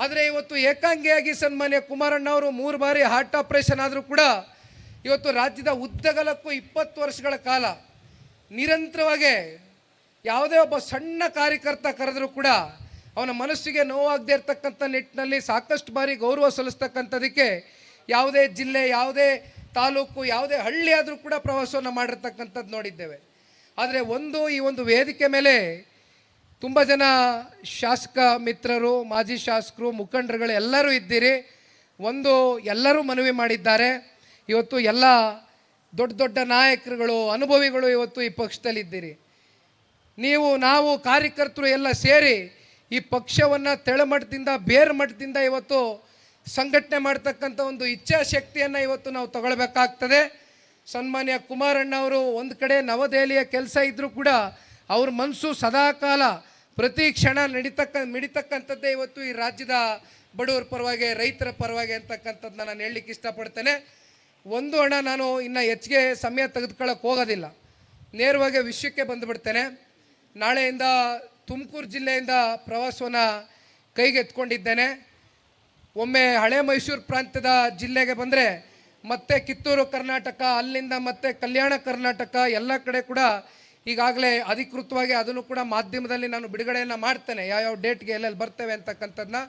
ಆದರೆ ಇವತ್ತು ಏಕಾಂಗಿಯಾಗಿ ಸನ್ಮಾನ್ಯ ಕುಮಾರಣ್ಣ ಅವರು 3 ಬಾರಿ ಹಾರ್ಟ್ ಆಪರೇಷನ್ ಆದರೂ ಕೂಡ ಇವತ್ತು ರಾಜ್ಯದ ಉದ್ದಗಲಕ್ಕೂ 20 ವರ್ಷಗಳ ಕಾಲ ನಿರಂತರವಾಗಿ ಯಾವುದೇ ಒಬ್ಬ ಸಣ್ಣ ಕಾರ್ಯಕರ್ತ ಕರೆದರೂ ಕೂಡ ಅವನ ಮನಸ್ಸಿಗೆ ನೋವಾಗದೇ ಇರತಕ್ಕಂಥ ನಿಟ್ಟಿನಲ್ಲಿ ಸಾಕಷ್ಟು ಬಾರಿ ಗೌರವ ಸಲ್ಲಿಸ್ತಕ್ಕಂಥದಕ್ಕೆ ಯಾವುದೇ ಜಿಲ್ಲೆ, ಯಾವುದೇ ತಾಲೂಕು, ಯಾವುದೇ ಹಳ್ಳಿ ಆದರೂ ಕೂಡ ಪ್ರವಾಸವನ್ನು ಮಾಡಿರ್ತಕ್ಕಂಥದ್ದು ನೋಡಿದ್ದೇವೆ. ಆದರೆ ಈ ಒಂದು ವೇದಿಕೆ ಮೇಲೆ ತುಂಬ ಜನ ಶಾಸಕ ಮಿತ್ರರು, ಮಾಜಿ ಶಾಸಕರು, ಮುಖಂಡರುಗಳು ಎಲ್ಲರೂ ಇದ್ದೀರಿ. ಎಲ್ಲರೂ ಮನವಿ ಮಾಡಿದ್ದಾರೆ. ಇವತ್ತು ಎಲ್ಲ ದೊಡ್ಡ ದೊಡ್ಡ ನಾಯಕರುಗಳು, ಅನುಭವಿಗಳು ಇವತ್ತು ಈ ಪಕ್ಷದಲ್ಲಿದ್ದೀರಿ. ನಾವು ಕಾರ್ಯಕರ್ತರು ಎಲ್ಲ ಸೇರಿ ಈ ಪಕ್ಷವನ್ನು ತೆಳಮಟ್ಟದಿಂದ, ಬೇರು ಮಟ್ಟದಿಂದ ಇವತ್ತು ಸಂಘಟನೆ ಮಾಡ್ತಕ್ಕಂಥ ಒಂದು ಇಚ್ಛಾಶಕ್ತಿಯನ್ನು ಇವತ್ತು ನಾವು ತಗೊಳ್ಬೇಕಾಗ್ತದೆ. ಸನ್ಮಾನ್ಯ ಕುಮಾರಣ್ಣ ಅವರು ಒಂದು ಕಡೆ ನವದೆಹಲಿಯ ಕೆಲಸ ಇದ್ದರೂ ಕೂಡ ಅವ್ರ ಮನಸ್ಸು ಸದಾಕಾಲ ಪ್ರತಿ ಕ್ಷಣ ಮಿಡಿತಕ್ಕಂಥದ್ದೇ ಇವತ್ತು ಈ ರಾಜ್ಯದ ಬಡವರ ಪರವಾಗಿ, ರೈತರ ಪರವಾಗಿ ಅಂತಕ್ಕಂಥದ್ದನ್ನ ನಾನು ಹೇಳಲಿಕ್ಕೆ ಇಷ್ಟಪಡ್ತೇನೆ. ಅಣ್ಣ, ನಾನು ಇನ್ನು ಹೆಚ್ಚಿಗೆ ಸಮಯ ತೆಗೆದುಕೊಳ್ಳೋಕೆ ಹೋಗೋದಿಲ್ಲ, ನೇರವಾಗಿ ವಿಷಯಕ್ಕೆ ಬಂದುಬಿಡ್ತೇನೆ. ನಾಳೆಯಿಂದ ತುಮಕೂರು ಜಿಲ್ಲೆಯಿಂದ ಪ್ರವಾಸವನ್ನು ಕೈಗೆತ್ಕೊಂಡಿದ್ದೇನೆ. ಒಮ್ಮೆ ಹಳೆ ಮೈಸೂರು ಪ್ರಾಂತ್ಯದ ಜಿಲ್ಲೆಗೆ ಬಂದರೆ ಮತ್ತೆ ಕಿತ್ತೂರು ಕರ್ನಾಟಕ, ಅಲ್ಲಿಂದ ಮತ್ತೆ ಕಲ್ಯಾಣ ಕರ್ನಾಟಕ ಎಲ್ಲ ಕಡೆ ಕೂಡ ಈಗಾಗಲೇ ಅಧಿಕೃತವಾಗಿ ಅದನ್ನು ಕೂಡ ಮಾಧ್ಯಮದಲ್ಲಿ ನಾನು ಬಿಡುಗಡೆಯನ್ನು ಮಾಡ್ತೇನೆ, ಯಾವ್ಯಾವ ಡೇಟ್ಗೆ ಎಲ್ಲೆಲ್ಲಿ ಬರ್ತೇವೆ ಅಂತಕ್ಕಂಥದ್ದನ್ನ.